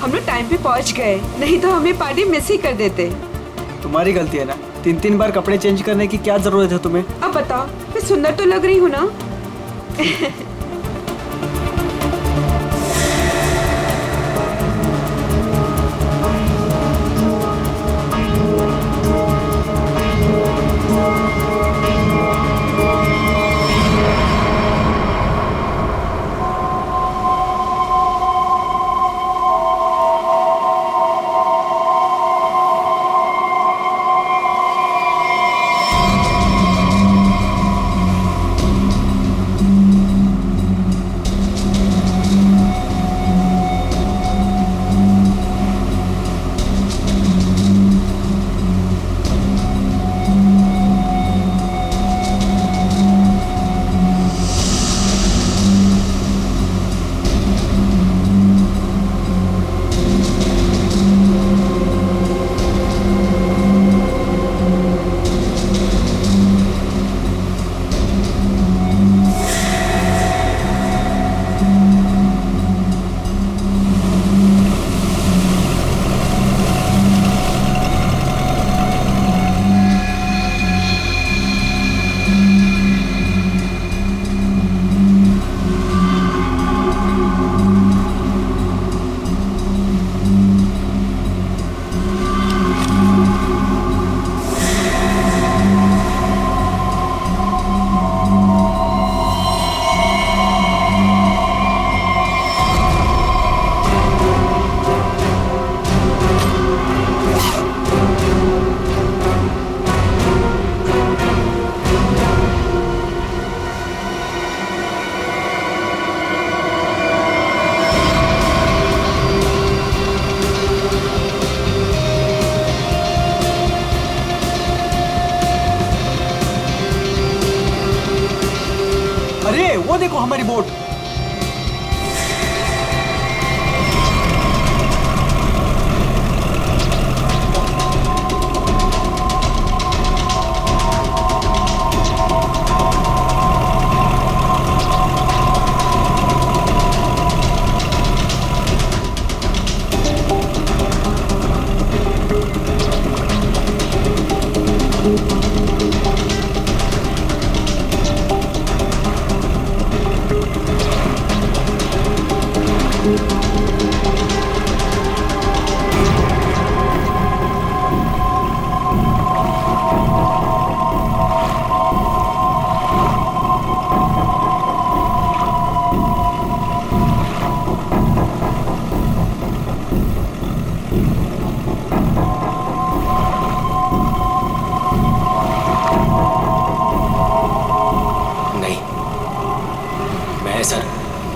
हम लोग टाइम पे पहुंच गए, नहीं तो हमें पार्टी मिस ही कर देते। तुम्हारी गलती है ना, 3-3 बार कपड़े चेंज करने की क्या जरूरत है तुम्हें? अब बताओ, मैं सुंदर तो लग रही हूँ ना? अरे वो देखो हमारी बोट।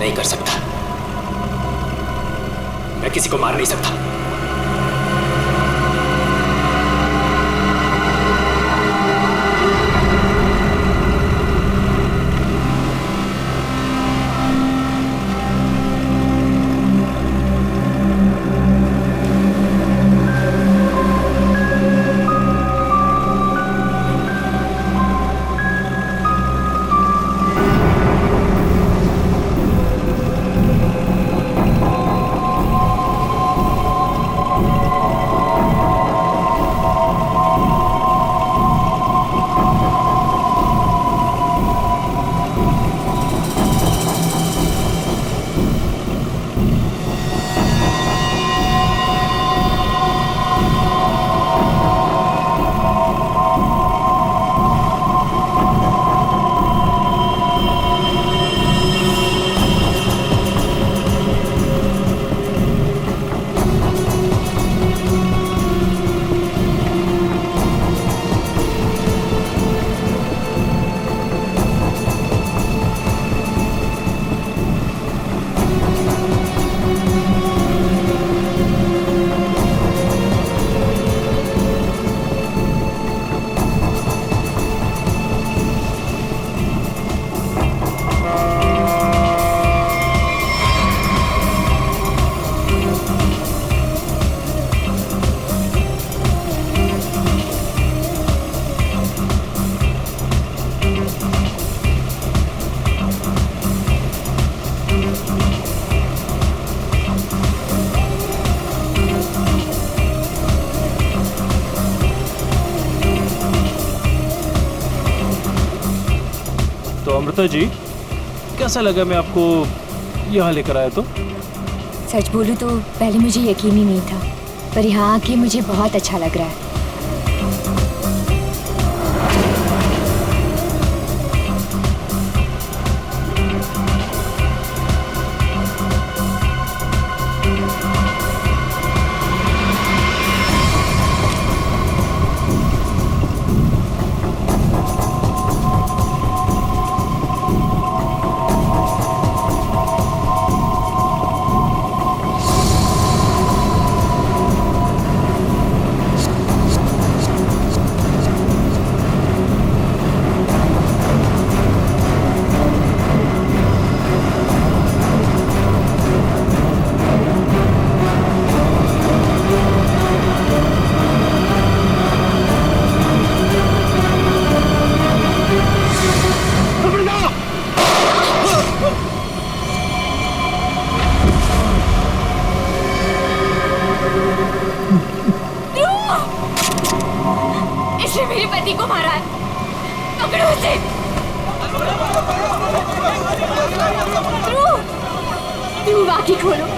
नहीं कर सकता, मैं किसी को मार नहीं सकता। अमृता जी, कैसा लगा मैं आपको यहाँ लेकर आया तो? सच बोलूं तो पहले मुझे यकीन ही नहीं था, पर यहाँ आके मुझे बहुत अच्छा लग रहा है। इसने मेरे पति को मारा है, पकड़ो उसे। ध्रुव, बाकी खोलो।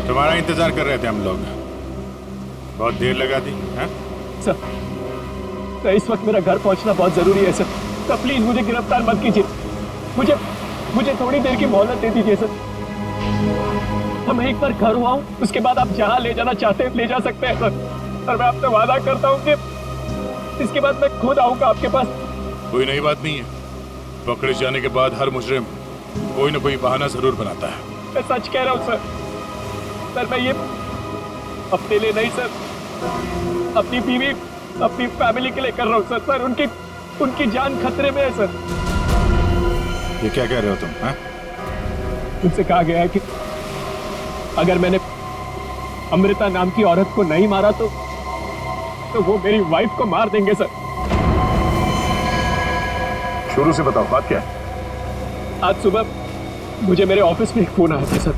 तुम्हारा इंतजार कर रहे थे हम लोग। बहुत देर लगा दी है? सर, इस वक्त मेरा घर पहुंचना बहुत जरूरी है सर। तो प्लीज मुझे गिरफ्तार मत कीजिए। मुझे थोड़ी देर की मोहलत दे दीजिए सर। तो मैं एक बार घर हुआ हूँ, उसके बाद आप जहाँ ले जाना चाहते हैं ले जा सकते हैं सर। और मैं आपसे वादा करता हूँ कि इसके बाद मैं खुद आऊँगा आपके पास। कोई नई बात नहीं है। पकड़े जाने के बाद हर मुजरिम कोई ना कोई बहाना जरूर बनाता है। मैं सच कह रहा हूँ सर। सर मैं ये अपने लिए नहीं सर, अपनी बीवी, अपनी फैमिली के लिए कर रहा हूँ सर। सर उनकी जान खतरे में है सर। ये क्या कह रहे हो तुम? हैं? मुझसे कहा गया है कि अगर मैंने अमृता नाम की औरत को नहीं मारा तो वो मेरी वाइफ को मार देंगे सर। शुरू से बताओ बात क्या है? आज सुबह मुझे मेरे ऑफिस में एक फोन आया था सर।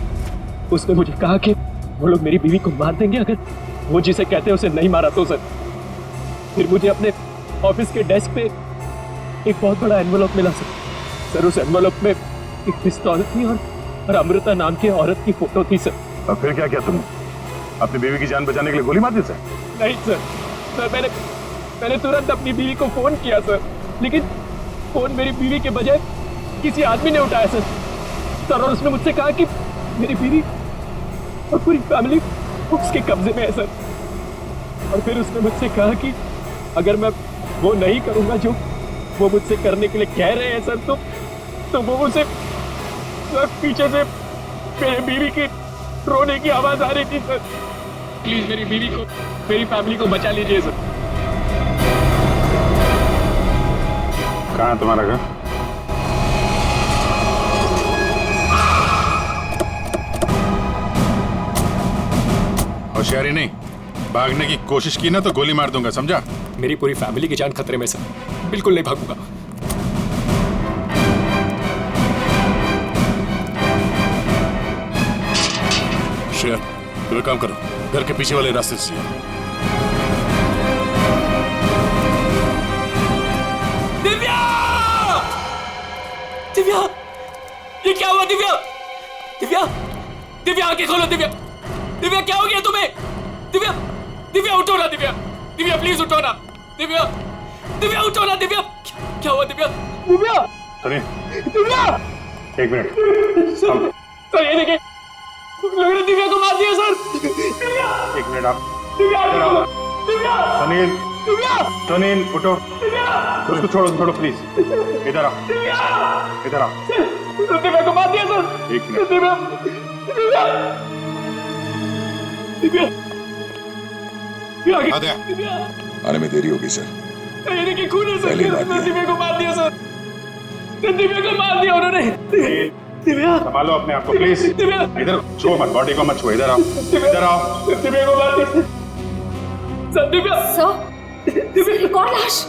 उसने मुझे कहा कि वो लोग मेरी बीवी को मार देंगे अगर वो जिसे कहते हैं उसे नहीं मारा तो सर। फिर मुझे अपने ऑफिस के डेस्क पे एक बहुत बड़ा एनवेलप मिला सर। उस एनवेलप में एक पिस्तौल थी और अमृता नाम की औरत की फोटो थी सर। अब फिर क्या किया तुम? अपनी बीवी की जान बचाने के लिए गोली मार दी सर? नहीं सर मैंने तुरंत अपनी बीवी को फोन किया सर, लेकिन फोन मेरी बीवी के बजाय किसी आदमी ने उठाया सर। और उसने मुझसे कहा कि मेरी बीवी और पूरी फैमिली उसके कब्जे में है सर। और फिर उसने मुझसे कहा कि अगर मैं वो नहीं करूंगा जो वो मुझसे करने के लिए कह रहे हैं सर, तो वो मुझसे पीछे से मेरी बीवी की रोने की आवाज आ रही थी सर। प्लीज मेरी बीवी को, मेरी फैमिली को बचा लीजिए सर। कहाँ है तुम्हारा घर? होशियारी नहीं, भागने की कोशिश की ना तो गोली मार दूंगा, समझा? मेरी पूरी फैमिली की जान खतरे में सर, बिल्कुल नहीं भागूंगा। शेयर, तो एक काम करो, घर के पीछे वाले रास्ते से दिव्या! दिव्या! ये क्या हुआ दिव्या? दिव्या! दिव्या आंखें खोलो दिव्या! दिव्या क्या हो गया तुम्हें? दिव्या! दिव्या उठो ना दिव्या! दिव्या प्लीज उठो ना! दिव्या! दिव्या उठो ना दिव्या! क्या हुआ दिव्या? दिव्या! सुनिए, दिव्या! एक मिनट। सर ये देखिए, लोगों ने दिव्या को मार दिया सर। दिव्या! एक मिनट आप। दिव्या! दिव्या! सुनील, दिव्या! सुनील उठो। दिव्या! उसको छोड़ो प्लीज। इधर आओ, इधर आओ। दिव्या को मार दिया सर। एक मिनट। दिव्या! दिव्या! दिव्या! आ गया। दिव्या! आने में देरी होगी सर। ये देखिए खून है सर। पहले ही मार दिया। दिव्या को मार दिया सर। दिव्या को मार दिया उन्होंने। दिव्या! संभालो अपने आप को प्लीज। दिव्या! इधर छुओ मत, बॉडी को मत छुओ। इधर आओ, इधर आओ। दिव्या को मार दिया सर। दिव्या! सर एक और लाश।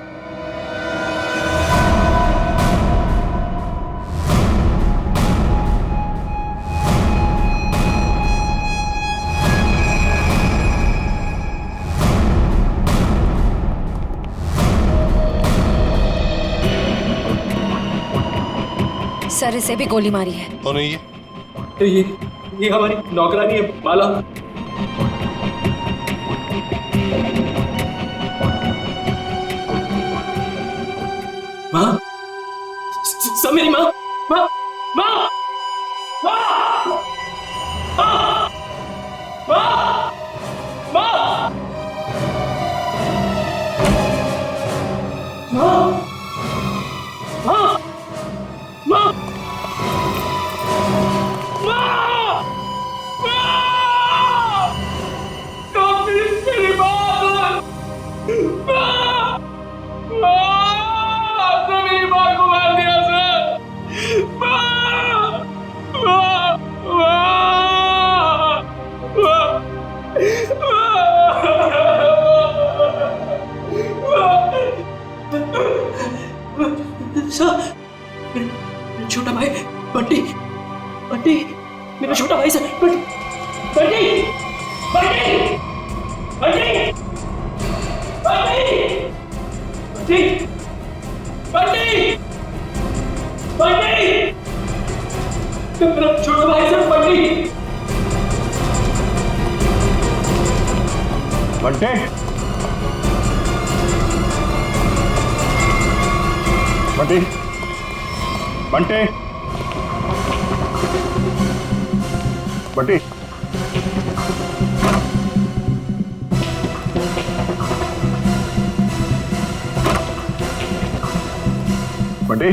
सर इसे भी गोली मारी है। कौन है ये? ये हमारी नौकरानी है माला। माँ, मेरी माँ, माँ, माँ, माँ, माँ, माँ, माँ, माँ, माँ, माँ, छोटा भाई बंटी, बंटी मेरा छोटा भाई सर। बंटी, बंटी, बंटी, बंटी, बंटी, बंटी, बंटी, मेरा छोटा भाई सर। बंटी, बंटे, बंटे, बंटे, बंटे, बंटे,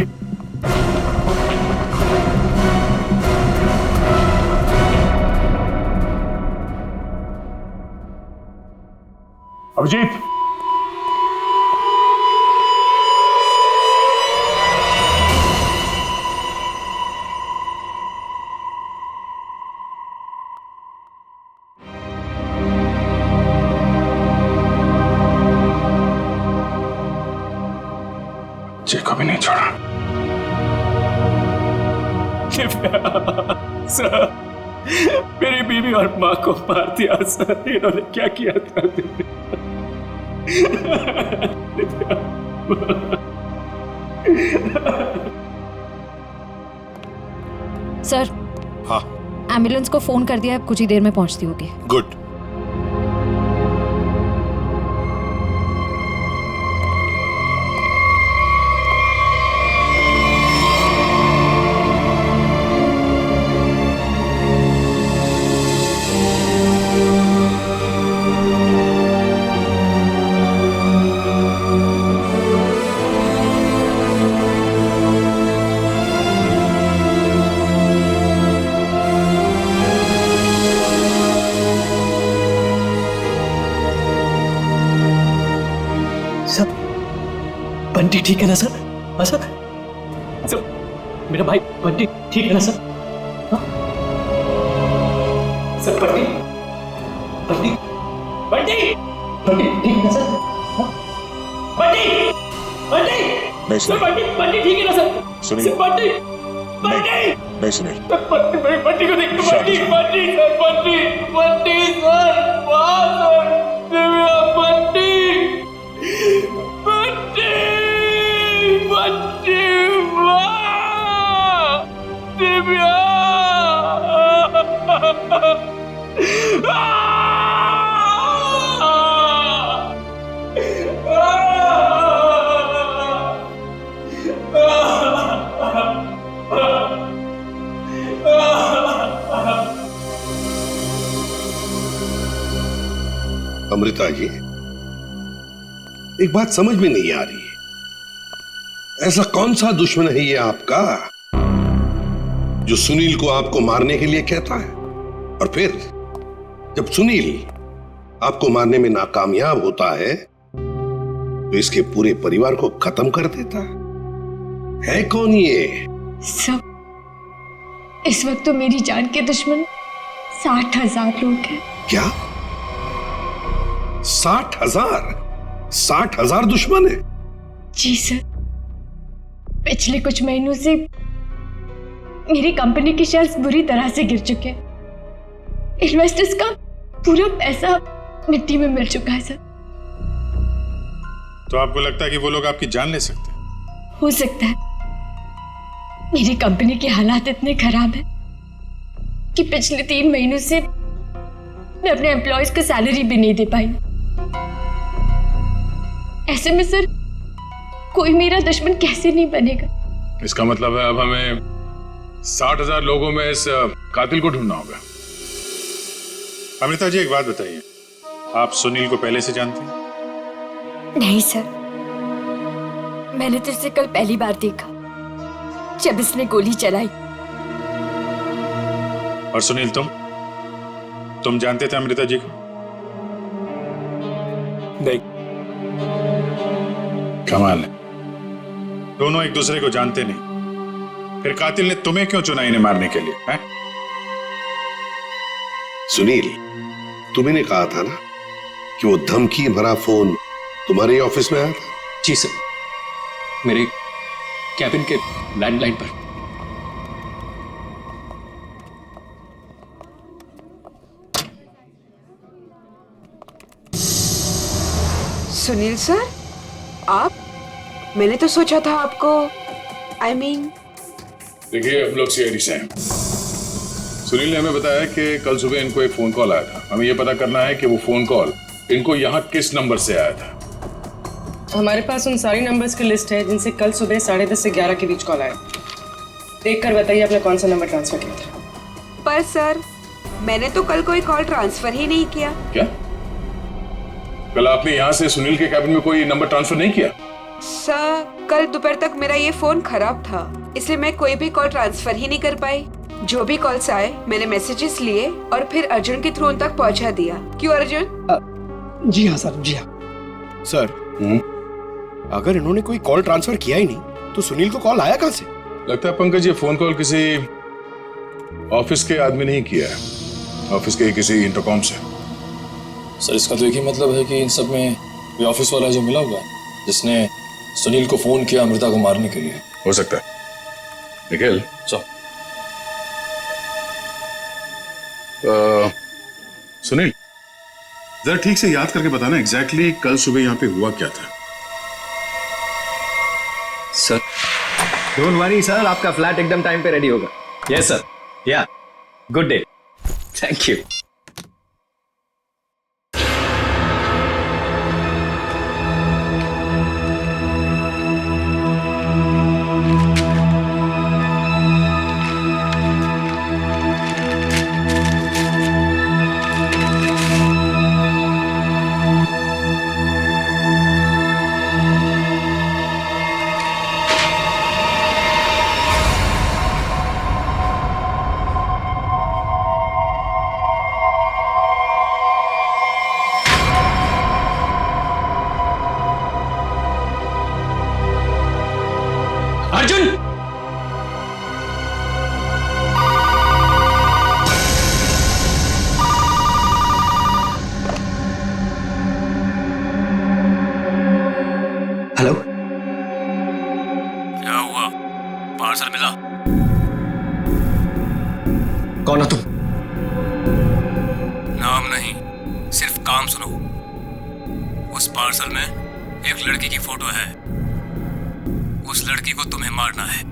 अभिजीत, को भी नहीं छोड़ा। सर, मेरी बीवी और माँ को मार दिया सर। इन्होंने क्या किया था? सर, हाँ एम्बुलेंस को फोन कर दिया है, कुछ ही देर में पहुंचती होगी। गुड। बंटी ठीक है ना सर? हाँ सर? सर, मेरा भाई बंटी ठीक है ना सर? हाँ? सर बंटी बंटी बंटी बंटी ठीक है ना सर? हाँ? बंटी बंटी नहीं सर, सुनील, बंटी बंटी ठीक है ना सर? सुनील। सर बंटी बंटी नहीं सुनील। बंटी को देख, बंटी बंटी सर, बंटी बंटी सर, वाह सर, दिव्या बंटी बंटी बंटी, वाह दिव्या। अमृता जी, एक बात समझ में नहीं आ रही। ऐसा कौन सा दुश्मन है ये आपका जो सुनील को आपको मारने के लिए कहता है, और फिर जब सुनील आपको मारने में नाकामयाब होता है तो इसके पूरे परिवार को खत्म कर देता है कौन ये? सब इस वक्त तो मेरी जान के दुश्मन 60,000 लोग हैं। क्या 60,000? 60,000 दुश्मन है? जी सर, पिछले कुछ महीनों से मेरी कंपनी के शेयर्स बुरी तरह से गिर चुके हैं। इन्वेस्टर्स का पूरा पैसा मिट्टी में मिल चुका है सर। तो आपको लगता है कि वो लोग आपकी जान ले सकते हैं? हो सकता है। मेरी कंपनी के हालात इतने खराब हैं कि पिछले 3 महीनों से मैं अपने एम्प्लॉयज को सैलरी भी नहीं दे पाई। ऐसे में सर कोई मेरा दुश्मन कैसे नहीं बनेगा? इसका मतलब है अब हमें 60,000 लोगों में इस कातिल को ढूंढना होगा। अमृता जी, एक बात बताइए, आप सुनील को पहले से जानते हैं? नहीं सर, मैंने तो इसे कल पहली बार देखा जब इसने गोली चलाई। और सुनील, तुम जानते थे अमृता जी को? नहीं। कमाल है, दोनों एक दूसरे को जानते नहीं, फिर कातिल ने तुम्हें क्यों चुना इन्हें मारने के लिए? हैं? सुनील, तुमने कहा था ना कि वो धमकी भरा फोन तुम्हारे ऑफिस में आया था? जी सर, मेरे कैबिन के लैंडलाइन पर। सुनील सर, आप? मैंने तो सोचा था आपको देखिए, हम लोग सीआईडी से हैं। सुनील ने हमें बताया कि कल सुबह इनको एक फोन कॉल आया था। हमें यह पता करना है कि वो फोन कॉल इनको यहाँ किस नंबर से आया था। हमारे पास उन सारी नंबर्स की लिस्ट है जिनसे कल सुबह 10:30 से 11 के बीच कॉल आया। देख कर बताइए आपने कौन सा नंबर ट्रांसफर किया था। पर सर, मैंने तो कल कोई कॉल ट्रांसफर ही नहीं किया। क्या? कल आपने यहाँ से सुनील के कैबिन में कोई नंबर ट्रांसफर नहीं किया? सर, कल दोपहर तक मेरा ये फोन खराब था, इसलिए मैं कोई भी कॉल ट्रांसफर ही नहीं कर पाई। जो भी कॉल्स आए मैंने मैसेजेस लिए और फिर अर्जुन के थ्रू उन तक पहुंचा दिया। क्यों अर्जुन? जी हाँ सर, जी हाँ सर। अगर इन्होंने कोई कॉल ट्रांसफर किया ही नहीं तो सुनील को कॉल आया कहाँ से? लगता है पंकज ये फोन कॉल किसी ऑफिस के आदमी ने ही किया है, ऑफिस के किसी इंटरकॉम से। सर, इसका तो एक ही मतलब है कि इन सब में कोई ऑफिस वाला जो मिला हुआ है जिसने सुनील को फोन किया अमृता को मारने के लिए। हो सकता है। निखिल, सर, सुनील, जरा ठीक से याद करके बताना एग्जैक्टली कल सुबह यहाँ पे हुआ क्या था। सर डोंट वरी सर, आपका फ्लैट एकदम टाइम पे रेडी होगा। यस सर, या good day, thank you. Arjun, hello, क्या हुआ? पार्सल मिला? कौन हो तुम? नाम नहीं, सिर्फ काम सुनो। उस पार्सल में एक लड़की की फोटो है। उस लड़की को तुम्हें मारना है।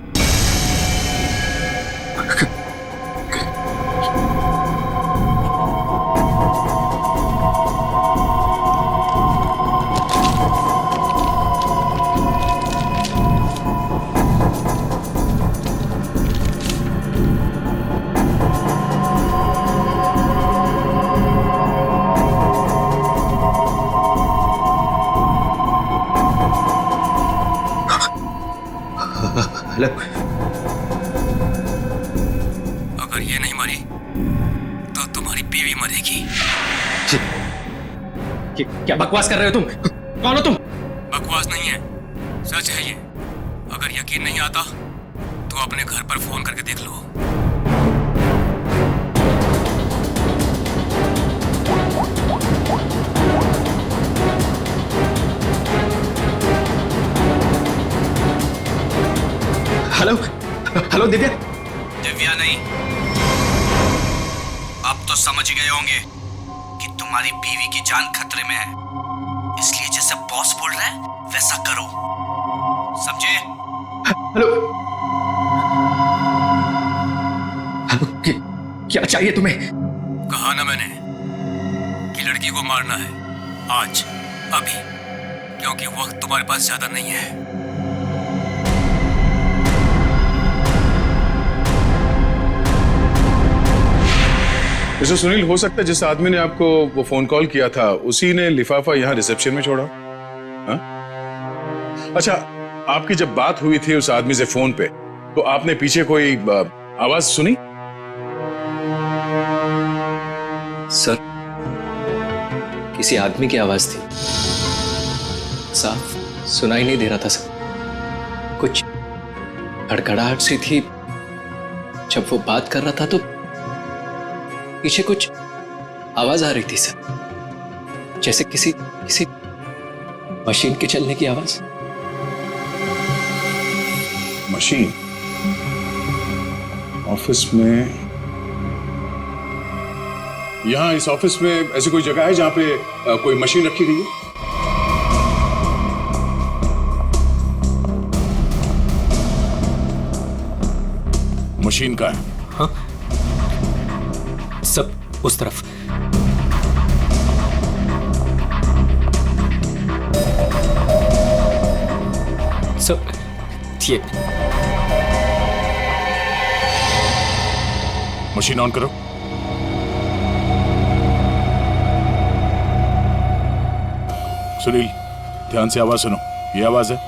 हेलो, अगर ये नहीं मरी तो तुम्हारी बीवी मरेगी। क्या बकवास कर रहे हो तुम? कौन हो तुम? बकवास नहीं है, सच है ये। अगर यकीन नहीं आता तो अपने घर पर फोन करके देख लो। Hello, hello Divya. दिव्या नहीं, अब तो समझ गए होंगे कि तुम्हारी बीवी की जान खतरे में है। इसलिए जैसे बॉस बोल रहा है वैसा करो, समझे? हेलो, हेलो, क्या चाहिए तुम्हें? कहा ना मैंने कि लड़की को मारना है, आज, अभी, क्योंकि वक्त तुम्हारे पास ज्यादा नहीं है। मिस्टर सुनील, हो सकता है जिस आदमी ने आपको वो फोन कॉल किया था उसी ने लिफाफा यहाँ रिसेप्शन में छोड़ा। हा? अच्छा, आपकी जब बात हुई थी उस आदमी से फोन पे, तो आपने पीछे कोई आवाज सुनी? सर, किसी आदमी की आवाज थी, साफ सुनाई नहीं दे रहा था सर। कुछ खड़खड़ाहट सी थी। जब वो बात कर रहा था तो पीछे कुछ आवाज आ रही थी सर, जैसे किसी मशीन के चलने की आवाज। मशीन? ऑफिस में? यहाँ इस ऑफिस में ऐसी कोई जगह है जहां पे कोई मशीन रखी गई है? मशीन का है? हाँ, सब उस तरफ। सब ये मशीन ऑन करो। सुनील, ध्यान से आवाज सुनो। ये आवाज है?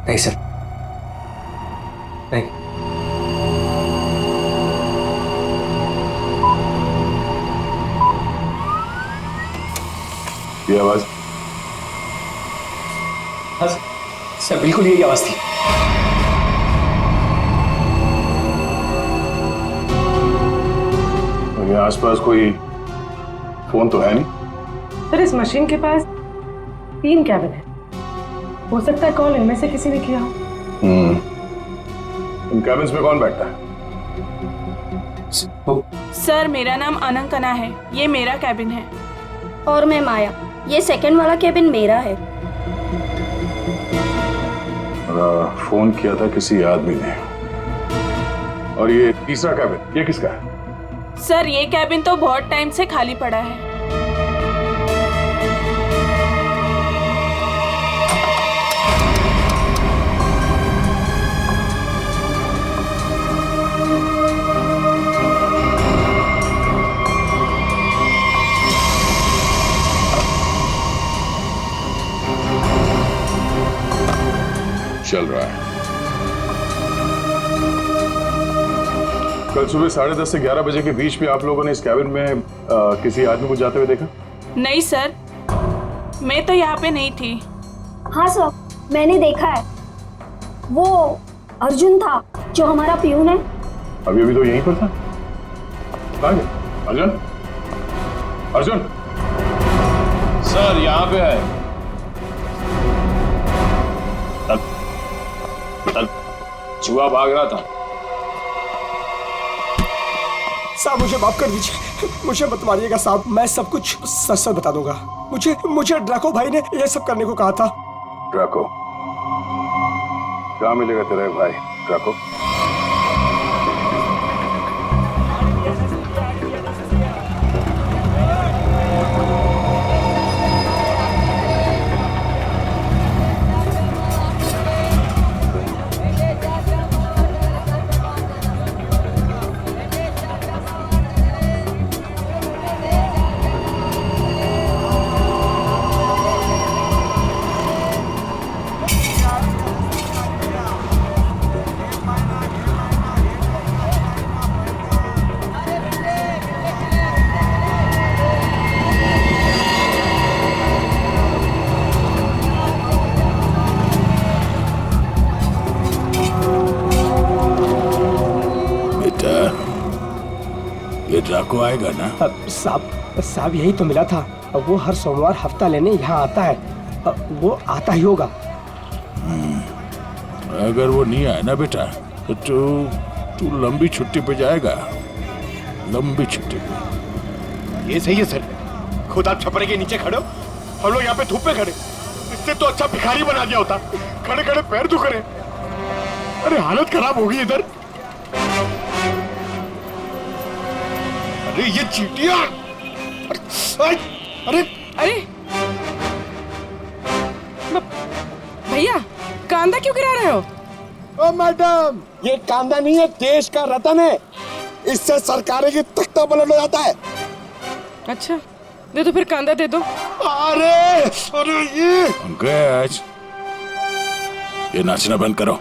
नहीं सर, नहीं। ये आवाज? हाँ सर, बिल्कुल यही आवाज थी। और ये आसपास कोई फोन तो है नहीं? सर, इस मशीन के पास 3 कैबिन है। हो सकता है कॉल इनमें से किसी ने किया हो। इन कैबिन्स में कौन बैठता है? सर मेरा नाम अनंकना है, ये मेरा कैबिन है। और मैं माया, ये सेकंड वाला कैबिन मेरा है। फोन किया था किसी आदमी ने। और ये तीसरा कैबिन, ये किसका है? सर ये कैबिन तो बहुत टाइम से खाली पड़ा है। चल रहा है। कल सुबह 10:30 से 11 बजे के बीच में आप लोगों ने इस कैबिन में किसी आदमी को जाते हुए देखा? नहीं सर, मैं तो यहाँ पे नहीं थी। हाँ सर, मैंने देखा है। वो अर्जुन था जो हमारा पियून है। अभी तो यहीं पर था। कहाँ गया? अर्जुन? अर्जुन? सर यहाँ पे है। चूहा भाग रहा था। साहब मुझे माफ कर दीजिए, मुझे मत मारिएगा साहब, मैं सब कुछ सच सच बता दूंगा। मुझे ड्रैको भाई ने ये सब करने को कहा था। ड्रैको? कहाँ मिलेगा तेरा भाई ड्रैको? ड्रैको आएगा ना? साहब यही तो मिला था। वो हर सोमवार हफ्ता लेने यहाँ आता है। वो आता ही होगा। अगर वो नहीं आया ना बेटा तो तू लंबी छुट्टी पे जाएगा। लंबी छुट्टी पे। ये सही है सर। खुद आप छपरे के नीचे खड़े हो, हम लोग यहाँ पे धूप में खड़े। इससे तो अच्छा भिखारी बना दिया होता। खड़े खड़े पैर दुख रहे। अरे हालत खराब हो गई इधर। अरे ये चीटियां! अरे भैया कांदा क्यों गिरा रहे हो? ओ मैडम, ये कांदा नहीं है, देश का रतन है। इससे सरकारें की तख्ता पलट हो जाता है। अच्छा दे दो फिर, कांदा दे दो। अरे ये अंकज, ये नाचना बंद करो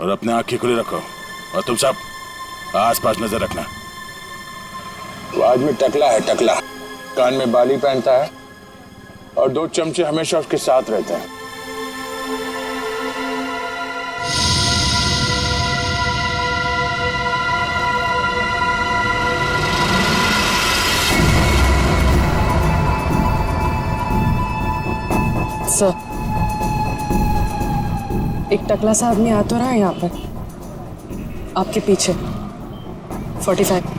और अपने आंखें खुली रखो। और तुम सब आसपास नजर रखना। वो आदमी टकला है, टकला। कान में बाली पहनता है और 2 चमचे हमेशा उसके साथ रहते हैं। सर, एक टकला सा आदमी आ तो रहा है यहाँ पर, आपके पीछे। 45।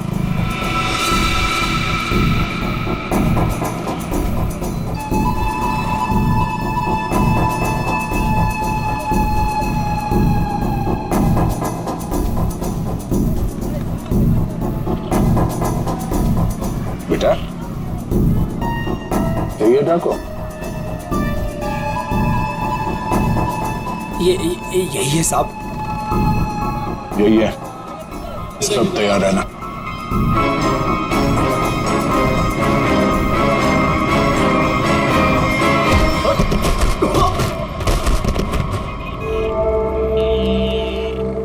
बेटा ये डाको, यही है साहब। यही है। सब तैयार रहना।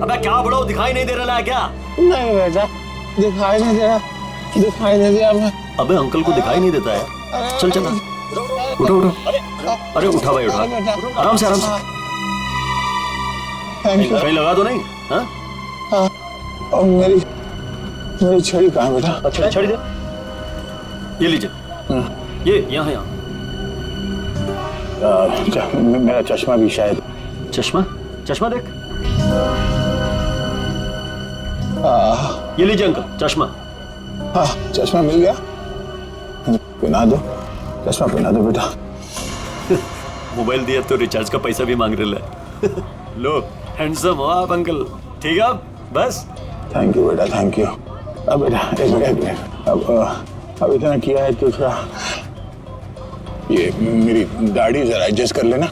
अबे क्या बड़ो, दिखाई नहीं दे रहा है क्या? नहीं बेटा, दिखाई नहीं दे रहा, दिखाई नहीं दिया मैं। अबे अंकल को दिखाई नहीं देता है। चल चल उठो उठो। अरे उठा भाई उठा, आराम से आराम से। कहीं लगा तो नहीं? हाँ और मेरी छड़ी कहाँ बेटा? अच्छा छड़ी दे, ये लीजिए। ये यहाँ यहाँ। मेरा चश्मा भी शायद। चश्मा? चश्मा देख। ये लीजिए अंकल चश्मा। हाँ चश्मा मिल गया, पहना दो, चश्मा पहना दो बेटा। मोबाइल दिया तो रिचार्ज का पैसा भी मांग रहे है। लो हैंडसम हो आप अंकल, ठीक है बस। थैंक यू बेटा, थैंक यू। अब बेटा एक मिनट, अब इतना किया है तो थोड़ा ये मेरी दाढ़ी जरा एडजस्ट कर लेना।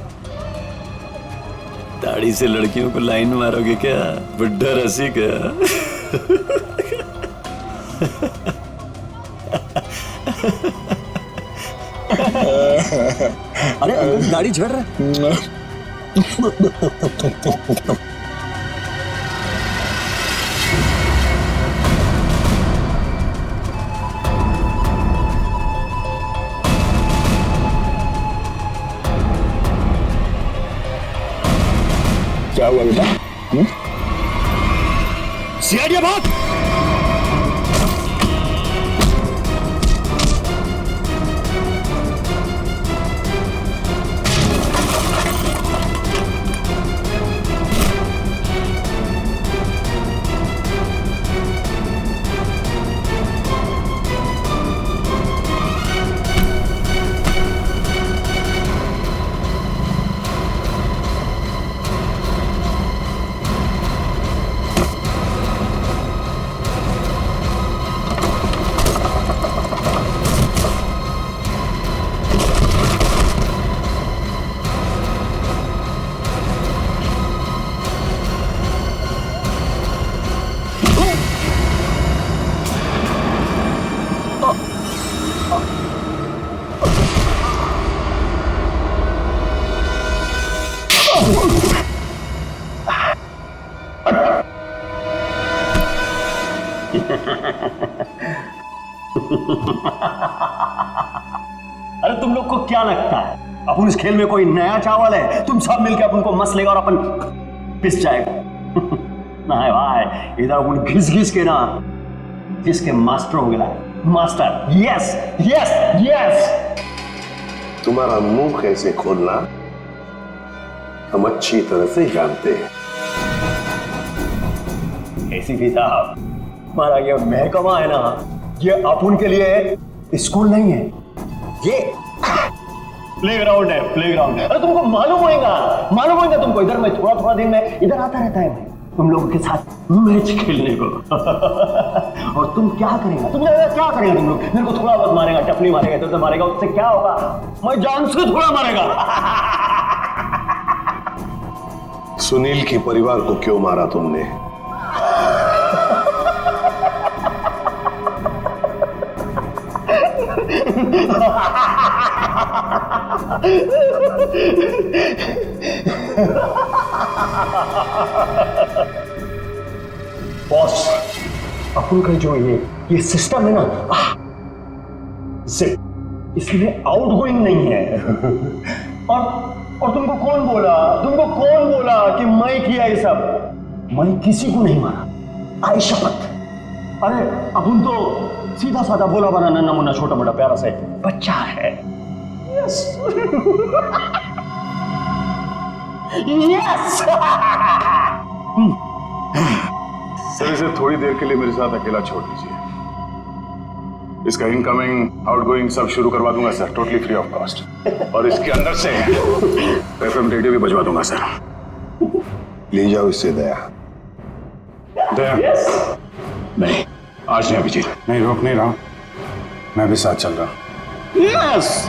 दाढ़ी से लड़कियों को लाइन मारोगे क्या, बुड्ढा रसी का? अरे अंकल दाढ़ी झड़ रहा है। क्या हुआ बेटा? सियाड़िया बात। अरे तुम लोग को क्या लगता है अपन इस खेल में कोई नया चावल है? तुम सब मिलके अपन को मस लेगा और अपन पिस जाएगा। नहीं भाई, इधर अपन घिस घिस के ना जिसके मास्टर हो गया, मास्टर। Yes yes yes. तुम्हारा मुंह कैसे खोलना हम अच्छी तरह से जानते हैं। एसीपी साहब, हमारा ये महकमा है ना, ये अपन के लिए स्कूल नहीं है, ये प्लेग्राउंड है, प्लेग्राउंड है। अरे तुमको मालूम होगा तुमको। इधर में थोड़ा थोड़ा दिन में इधर आता रहता है मैं तुम लोगों के साथ मैच खेलने को। और तुम क्या करेगा, तुम क्या करेगा तुम लोग? मेरे को थोड़ा बहुत मारेगा, टपली मारेगा, तो मारेगा, उससे क्या होगा? मैं जान से थोड़ा मारेगा। सुनील के परिवार को क्यों मारा तुमने? बॉस, अपन का जो ये सिस्टम है ना, इसमें आउटगोइंग नहीं है। और तुमको कौन बोला कि मैं किया ये सब? मैं किसी को नहीं मारा, आई शपथ। अरे अपन तो सीधा साधा भोला बना नन्ना मुन्ना छोटा मोटा प्यारा से बच्चा है। Yes yes. सर इसे थोड़ी देर के लिए मेरे साथ अकेला छोड़ दीजिए। इसका इनकमिंग आउटगोइंग सब शुरू करवा दूंगा sir, totally free of cost. और इसके अंदर से एफएम रेडियो भी बजवा दूंगा सर। ले जाओ इससे दया। नहीं, आज नहीं अभिजीत, नहीं रोक नहीं रहा, मैं भी साथ चल रहा हूं। यस।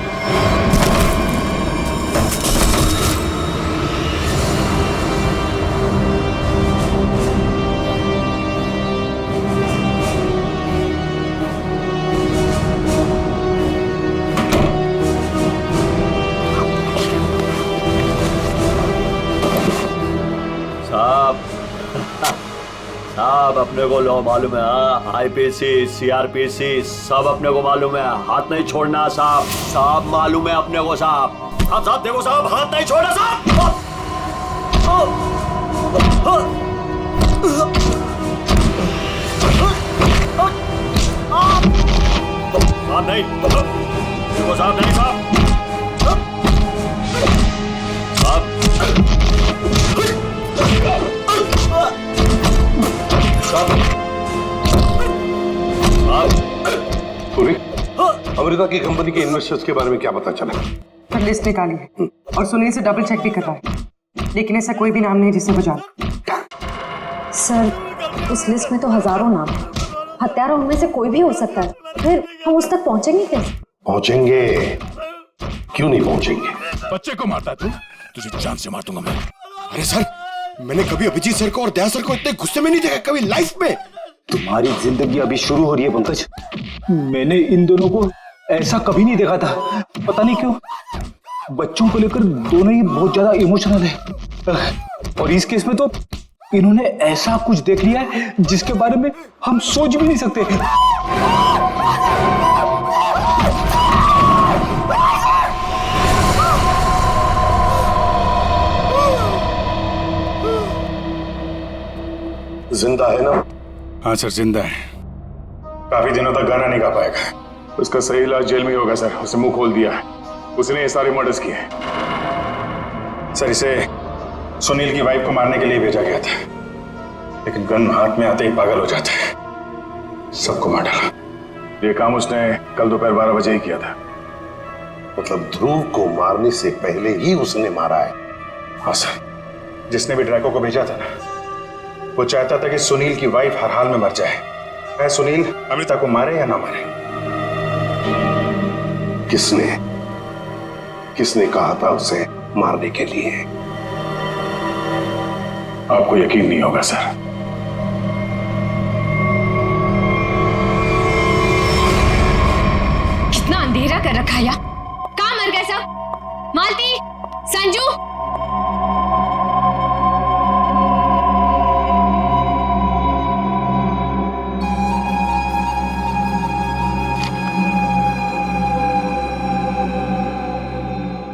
साहब अपने को लो मालूम है, आईपीसी सीआरपीसी सब अपने को मालूम है, हाथ नहीं छोड़ना साहब। साहब मालूम है अपने को साहब। साहब देखो साहब, हाथ नहीं छोड़ना साहब। साहब नहीं, देखो साहब नहीं साहब। साहब अमृता की कंपनी के इन्वेस्टर्स के बारे में क्या पता चला? पर लिस्ट निकाली है और सुनील से डबल चेक भी करवा है, लेकिन ऐसा कोई भी नाम नहीं जिसे वो जाने। सर उस लिस्ट में तो हजारों नाम हैं। हत्यारा उनमें से कोई भी हो सकता है, फिर हम उस तक पहुंचेंगे कैसे? पहुंचेंगे, क्यों नहीं पहुंचेंगे? बच्चे को मारता तू, तुझे जान से मार दूंगा मैं। अरे सर, मैंने कभी अभिजीत सर को और दया सर को इतने गुस्से में नहीं देखा कभी लाइफ में। तुम्हारी जिंदगी अभी शुरू हो रही है पंकज। मैंने इन दोनों को ऐसा कभी नहीं देखा था। पता नहीं क्यों बच्चों को लेकर दोनों ही बहुत ज्यादा इमोशनल है, और इस केस में तो इन्होंने ऐसा कुछ देख लिया है जिसके बारे में हम सोच भी नहीं सकते। जिंदा है ना? हाँ सर, जिंदा है। काफी दिनों तक गाना नहीं गा पाएगा। उसका सही इलाज जेल में ही होगा सर। उसे मुंह खोल दिया है, उसने ये सारे मर्डर्स किए हैं। सर इसे सुनील की वाइफ को मारने के लिए भेजा गया था, लेकिन गन हाथ में आते ही पागल हो जाता है, सबको मार डाला। ये काम उसने कल दोपहर 12 बजे ही किया था। मतलब ध्रुव को मारने से पहले ही उसने मारा है? हाँ सर, जिसने भी ड्रैको को भेजा था ना, वो चाहता था कि सुनील की वाइफ हर हाल में मर जाए, चाहे सुनील अमृता को मारे या ना मारे। किसने कहा था उसे मारने के लिए? आपको यकीन नहीं होगा सर। कितना अंधेरा कर रखा है। कहाँ मर गए सब? मालती, संजू,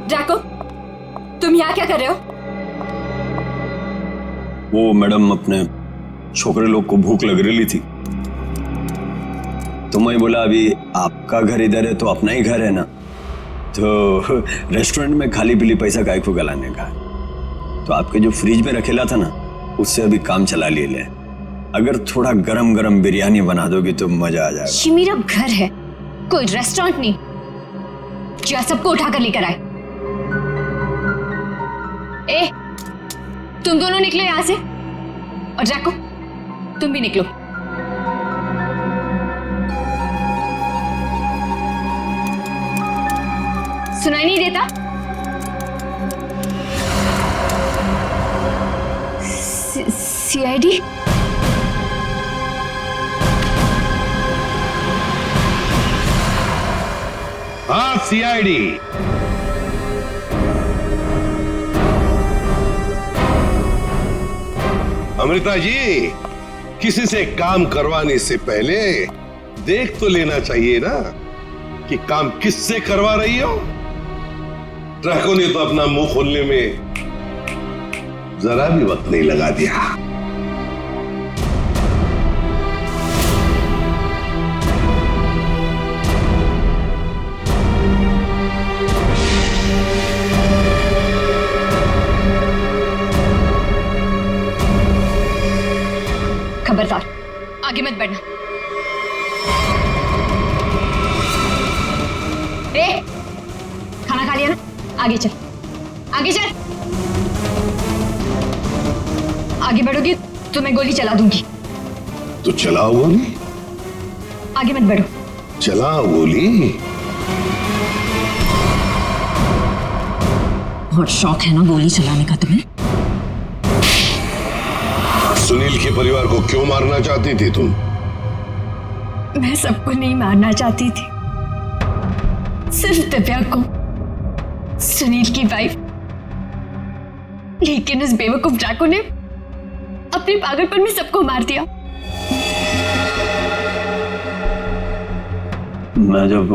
ड्रैको, तुम यहाँ क्या कर रहे हो? वो मैडम अपने छोकरे लोग को भूख लग रही थी, तो मैं बोला अभी आपका घर इधर है तो अपना ही घर है ना, तो रेस्टोरेंट में खाली पीली पैसा काय को गलाने का, तो आपके जो फ्रिज में रखेला था ना उससे अभी काम चला ले। अगर थोड़ा गरम गरम बिरयानी बना दोगी तो मजा आ जाएगा। ये मेरा घर है, कोई रेस्टोरेंट नहीं जो सबको उठाकर लेकर आए। ए, तुम दोनों निकलो यहां से, और जैको तुम भी निकलो। सुनाई नहीं देता? सीआईडी? हाँ, सीआईडी। अमृता जी, किसी से काम करवाने से पहले देख तो लेना चाहिए ना कि काम किससे करवा रही हो। ड्रैको ने तो अपना मुंह खोलने में जरा भी वक्त नहीं लगा दिया। खबरदार, आगे मत बढ़ना। ए, खाना खा लिया ना? आगे चल, आगे चल। आगे बढ़ोगी तो मैं गोली चला दूंगी। तो चलाओ गोली। आगे मत बढ़ो। चलाओ गोली। बहुत शौक है ना गोली चलाने का तुम्हें? सुनील के परिवार को क्यों मारना चाहती थी तुम? मैं सबको नहीं मारना चाहती थी, सिर्फ दिव्या को, सुनील की वाइफ। लेकिन उस बेवकूफ ड्रैको ने अपने पागलपन में सबको मार दिया। मैं जब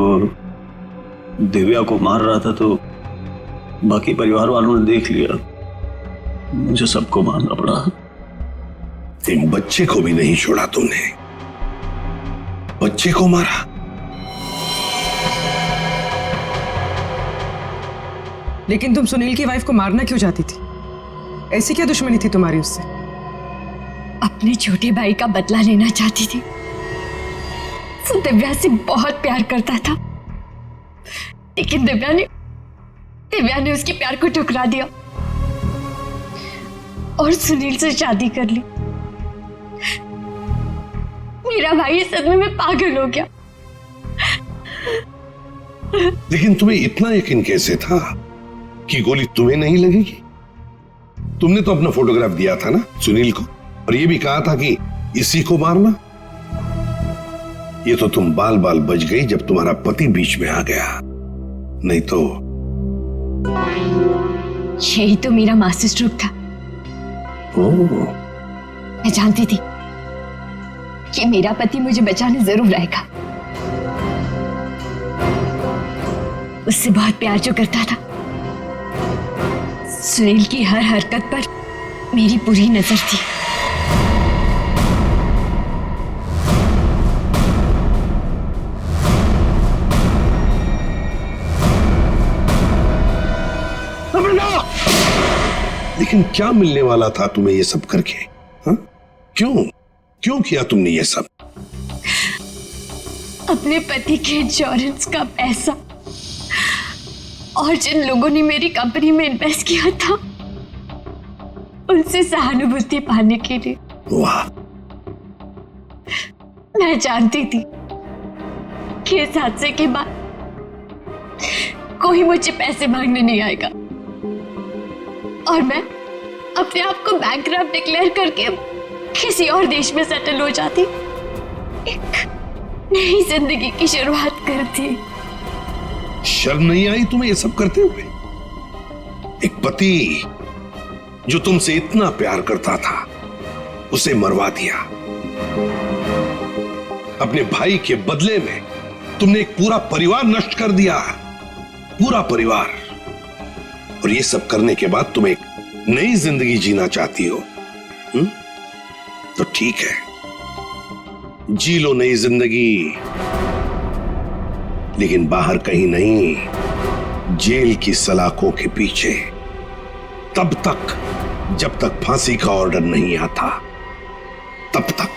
दिव्या को मार रहा था तो बाकी परिवार वालों ने देख लिया, मुझे सबको मारना पड़ा। एक बच्चे को भी नहीं छोड़ा तूने, बच्चे को मारा। लेकिन तुम सुनील की वाइफ को मारना क्यों चाहती थी? ऐसी क्या दुश्मनी थी तुम्हारी उससे? अपने छोटे भाई का बदला लेना चाहती थी। वो दिव्या से बहुत प्यार करता था, लेकिन दिव्या ने उसके प्यार को ठुकरा दिया और सुनील से शादी कर ली। मेरा भाई इस सदमे में पागल हो गया। लेकिन तुम्हें इतना यकीन कैसे था कि गोली तुम्हें नहीं लगेगी? तुमने तो अपना फोटोग्राफ दिया था ना सुनील को, और ये भी कहा था कि इसी को मारना। ये तो तुम बाल बाल बच गई जब तुम्हारा पति बीच में आ गया, नहीं तो। यही तो मेरा मास्टर स्ट्रोक था। मैं जानती थी कि मेरा पति मुझे बचाने जरूर आएगा। उससे बहुत प्यार जो करता था, सुनील की हर हरकत पर मेरी पूरी नजर थी। लेकिन क्या मिलने वाला था तुम्हें ये सब करके? हा? क्यों किया तुमने ये सब? अपने पति के इंश्योरेंस का पैसा और जिन लोगों ने मेरी कंपनी में इन्वेस्ट किया था, उनसे सहानुभूति पाने के लिए। वाह! मैं जानती थी कि इस हादसे के बाद कोई मुझे पैसे मांगने नहीं आएगा और मैं अपने आप को बैंकक्रप्ट डिक्लेयर करके किसी और देश में सेटल हो जाती, एक नई जिंदगी की शुरुआत करती। शर्म नहीं आई तुम्हें ये सब करते हुए? एक पति जो तुमसे इतना प्यार करता था, उसे मरवा दिया। अपने भाई के बदले में तुमने एक पूरा परिवार नष्ट कर दिया, पूरा परिवार। और ये सब करने के बाद तुम एक नई जिंदगी जीना चाहती हो? तो ठीक है, जी लो नई जिंदगी, लेकिन बाहर कहीं नहीं, जेल की सलाखों के पीछे, तब तक जब तक फांसी का ऑर्डर नहीं आता, तब तक।